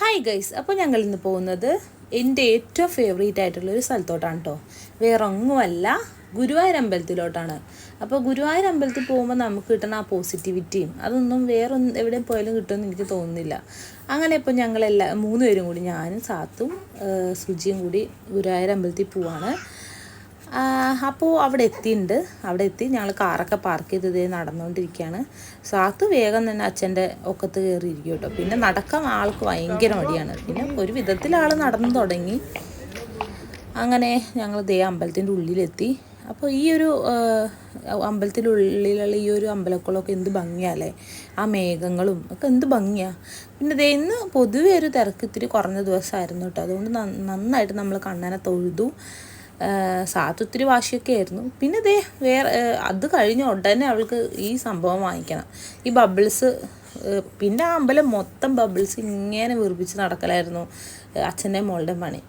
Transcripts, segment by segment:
Hi guys, അപ്പോൾ ഞങ്ങൾ ഇന്ന് പോകുന്നത് എൻ്റെ ഏറ്റവും ഫേവറേറ്റ് ആയിട്ടുള്ളൊരു സ്ഥലത്തോട്ടാണ് കേട്ടോ. വേറെ ഒന്നുമല്ല, ഗുരുവായൂർ അമ്പലത്തിലോട്ടാണ്. അപ്പോൾ ഗുരുവായൂർ അമ്പലത്തിൽ പോകുമ്പോൾ നമുക്ക് കിട്ടുന്ന ആ പോസിറ്റിവിറ്റിയും അതൊന്നും വേറെ എവിടെയും പോയാലും കിട്ടുമെന്ന് എനിക്ക് തോന്നുന്നില്ല. അങ്ങനെ ഇപ്പോൾ ഞങ്ങളെല്ലാം 3 പേരും കൂടി, ഞാനും സാത്തും സുജിയും കൂടി ഗുരുവായൂർ അമ്പലത്തിൽ പോവാണ്. അപ്പോൾ അവിടെ എത്തി ഞങ്ങൾ കാറൊക്കെ പാർക്ക് ചെയ്ത് നടന്നുകൊണ്ടിരിക്കുകയാണ്. സാത്ത് വേഗം തന്നെ അച്ഛൻ്റെ ഒക്കത്ത് കയറിയിരിക്കും കേട്ടോ. പിന്നെ നടക്കാൻ ആൾക്ക് ഭയങ്കര മടിയാണ്. പിന്നെ ഒരു വിധത്തിൽ ആൾ നടന്നു തുടങ്ങി. അങ്ങനെ ഞങ്ങൾ അമ്പലത്തിൻ്റെ ഉള്ളിലെത്തി. അപ്പോൾ ഈ ഒരു അമ്പലത്തിനുള്ളിലുള്ള ഈ ഒരു അമ്പലക്കുളമൊക്കെ എന്ത് ഭംഗിയാല്ലേ, ആ മേഘങ്ങളും ഒക്കെ എന്ത് ഭംഗിയാണ്. പിന്നെ ഇന്ന് പൊതുവെ ഒരു തിരക്ക് ഇത്തിരി കുറഞ്ഞ ദിവസമായിരുന്നു കേട്ടോ. അതുകൊണ്ട് നന്നായിട്ട് നമ്മൾ കണ്ണനെ തൊഴുതു. സാത്ത് ഒത്തിരി വാശിയൊക്കെ ആയിരുന്നു. പിന്നെ വേറെ അത് കഴിഞ്ഞ ഉടനെ അവൾക്ക് ഈ സംഭവം വാങ്ങിക്കണം, ഈ ബബിൾസ്. പിന്നെ ആ അമ്പലം മൊത്തം ബബിൾസ് ഇങ്ങനെ വീർപ്പിച്ച് നടക്കലായിരുന്നു അച്ഛൻ്റെ മോളുടെ പണി.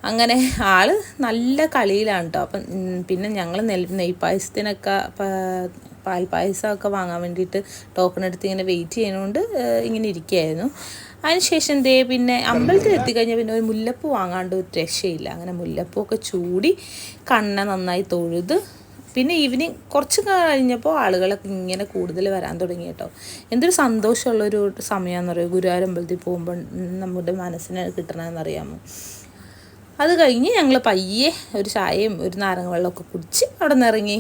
അങ്ങനെ ആൾ നല്ല കളിയിലാണ് കേട്ടോ. അപ്പം പിന്നെ ഞങ്ങൾ നെയ്പായസത്തിനൊക്കെ പാൽപ്പായസമൊക്കെ വാങ്ങാൻ വേണ്ടിയിട്ട് ടോക്കൺ എടുത്ത് ഇങ്ങനെ വെയിറ്റ് ചെയ്യുന്നതുകൊണ്ട് ഇങ്ങനെ ഇരിക്കുകയായിരുന്നു. അതിനുശേഷം പിന്നെ അമ്പലത്തിൽ എത്തിക്കഴിഞ്ഞാൽ പിന്നെ ഒരു മുല്ലപ്പൂ വാങ്ങാണ്ട് ഒരു രക്ഷയില്ല. അങ്ങനെ മുല്ലപ്പൂവൊക്കെ ചൂടി കണ്ണ നന്നായി തൊഴുത് പിന്നെ ഈവനിങ് കുറച്ച് കഴിഞ്ഞപ്പോൾ ആളുകളൊക്കെ ഇങ്ങനെ കൂടുതൽ വരാൻ തുടങ്ങി കേട്ടോ. എന്തൊരു സന്തോഷമുള്ളൊരു സമയമാണെന്ന് പറയുമോ ഗുരുവായൂർ അമ്പലത്തിൽ പോകുമ്പോൾ നമ്മുടെ മനസ്സിന് കിട്ടണമെന്നറിയാമോ. അത് കഴിഞ്ഞ് ഞങ്ങൾ പയ്യെ ഒരു ചായയും ഒരു നാരങ്ങ വെള്ളമൊക്കെ കുടിച്ച് അവിടെ നിന്ന് ഇറങ്ങി.